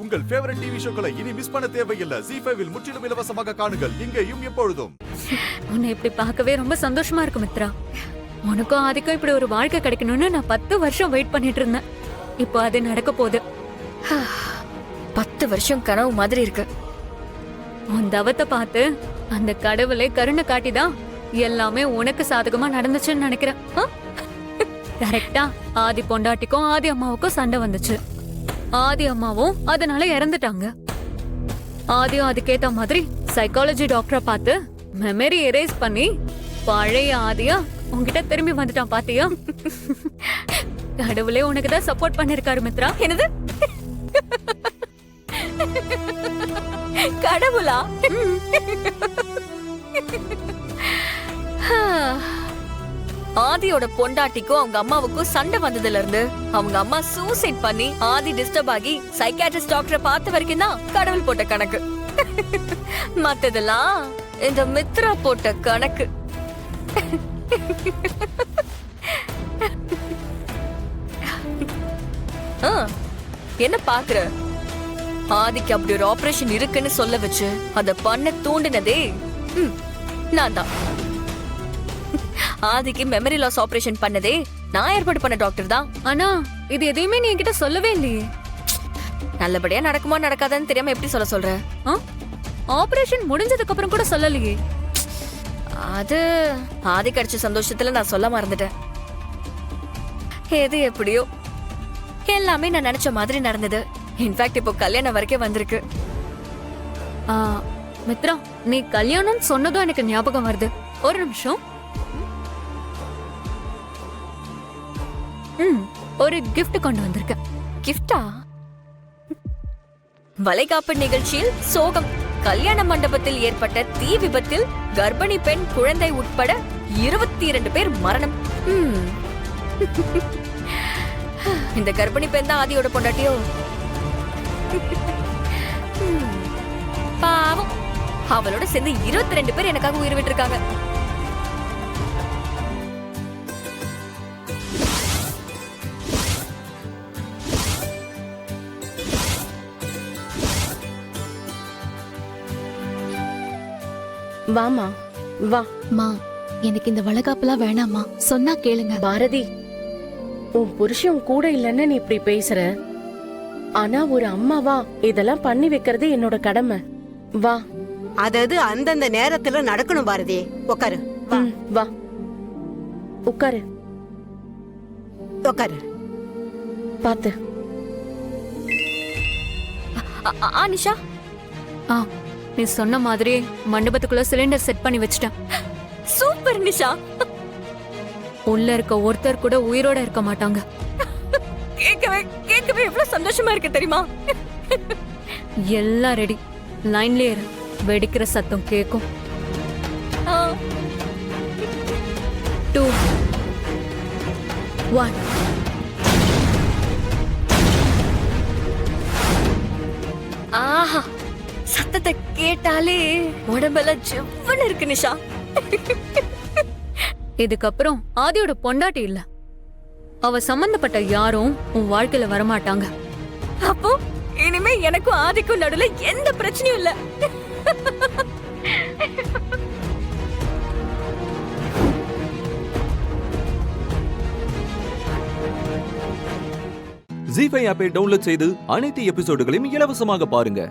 உங்கள் favourite TV ஷோக்களை இனி miss பண்ண தேவையில்லை. ZEE5 இல் முற்றிலும் இலவசமாக காணுங்கள். இங்கேயும் எப்பொழுதும். உன்னை இப்படி பார்க்கவே ரொம்ப சந்தோஷமா இருக்கு மித்ரா. உனக்கும் ஆதிக்கும் இப்படி ஒரு வாழ்க்கை கிடைக்கணும்னு நான் 10 வருஷம் வெயிட் பண்ணிட்டு இருந்தேன். இப்போ அது நடக்க போகுது. 10 வருஷம் கனவு மாதிரி இருக்கு. உன் தவத்தை பார்த்து அந்த கடவுளை கருணை காட்டிதான் எல்லாமே உனக்கு சாதகமா நடந்துச்சுன்னு நினைக்கிறேன். கரெக்டா ஆதி பொண்டாட்டிக்கும் ஆதி அம்மாவுக்கும் சண்டை வந்துச்சு. ஆதி அம்மாவும் அதனால இறந்துட்டாங்க. ஆதியும் அதுக்கேத்த மாதிரி சைக்காலஜி டாக்டரை பார்த்து மெமரி எரேஸ் பண்ணி பழைய ஆதியா உன்கிட்ட திரும்பி வந்துட்டான் பாத்தியா? கடவுளே உனக்கு தான் சப்போர்ட் பண்ணிருக்காரு மித்ரா. என்னது கடவுளா? ஆதியோட பொண்டாட்டிக்கும் அவங்க அம்மாவுக்கும் சண்டை வந்ததுல இருந்து அவங்க அம்மா சூசைட் பண்ணி ஆதி டிஸ்டர்ப் ஆகி சைக்காட்ரிஸ்ட் டாக்டரை பார்த்த வரைக்கும் தான் கடவுள் போட்ட கணக்கு. மத்ததெல்லாம் இந்த மித்ரா போட்ட கணக்கு. என்ன பாக்குற? ஆதிக்கு அப்படி ஒரு ஆபரேஷன் இருக்குன்னு சொல்ல வச்சு அத பண்ண தூண்டினதே நான் தான். ஆதிக்கு மெமரி லாஸ் ஆபரேஷன் பண்ணதே நான் ஏற்பாடு பண்ண டாக்டர் தான். ஆனா இது எதையுமே நீ என்கிட்ட சொல்லவே இல்லையே. நல்லபடியா நடக்குமா நடக்காதான்னு தெரியாம எப்படி சொல்ற? ஆபரேஷன் முடிஞ்சதுக்கு அப்புறம் கூட சொல்லலையே. அது ஆதி கிடைச்ச சந்தோஷத்துல நான் சொல்ல மறந்துட்டேன். எது எப்படியோ எல்லாமே நான் நினைச்ச மாதிரி நடந்தது. இன்ஃபேக்ட் இப்போ கல்யாணம் வரைக்கும் வந்திருக்கு. மித்ரா, நீ கல்யாணம் சொன்னதும் எனக்கு ஞாபகம் வருது. ஒரு நிமிஷம். ஒரு கிஃப்ட் கொண்டு வந்திருக்கேன். கிஃப்டா? வளைகாப்பு நிகழ்ச்சியில் சோகம். கல்யாண மண்டபத்தில் ஏற்பட்ட தீ விபத்தில் கர்ப்பிணி பெண் குழந்தை உட்பட 22 பேர் மரணம். இந்த கர்ப்பிணி பெண் தான் ஆதியோட பொண்டாட்டியோ? பாவம், அவளோட சேர்ந்து 22 பேர் எனக்காக உயிர் விட்டுருக்காங்க. வாமா வா. மா, எனக்கு இந்த வளகாப்புலாம் வேணாமா, சொன்னா கேளுங்க. பாரதி, உன் புருஷன் கூட இல்லன்னு நீ இப்படி பேசுற. ஆனா ஒரு அம்மாவா இதெல்லாம் பண்ணி வைக்கிறது என்னோட கடமை. வா. அதாவது அந்தந்த நேரத்துல நடக்கணும். பாரதி, உட்காரு. வா உட்காரு. உட்காரு. பாத்து. நிஷா, நீ சொன்ன மாதிரி மண்டபத்துக்குள்ள சிலிண்டர் செட் பண்ணி வச்சிட்டேன். சூப்பர் நிஷா. உள்ள இருக்க ஒருத்தர் கூட உயிரோட இருக்க மாட்டாங்க. கேட்கவே எவ்வளவு சந்தோஷமா இருக்கு தெரியுமா? எல்லாம் ரெடி. லைன்லயே இரு. வெடிக்கிற சத்தம் கேக்கும். 2 1 ஆஹா, சத்தத்தை கேட்டாலே உடம்பெல்லாம் ஜிவ்வுன்னு இருக்கு நிஷா. இதுக்கப்புறம் ஆதியோட பொண்டாட்டி இல்ல, அவ சம்பந்தப்பட்ட யாரும் உன் வாழ்க்கையில வரமாட்டாங்க. அப்போ இனிமே எனக்கும் ஆதிக்கும் நடுவுல எந்த பிரச்சனையும் இல்ல. ZEE5 ஆப்பை டவுன்லோட் செய்து அனைத்து எபிசோடுகளையும் இலவசமாக பாருங்க.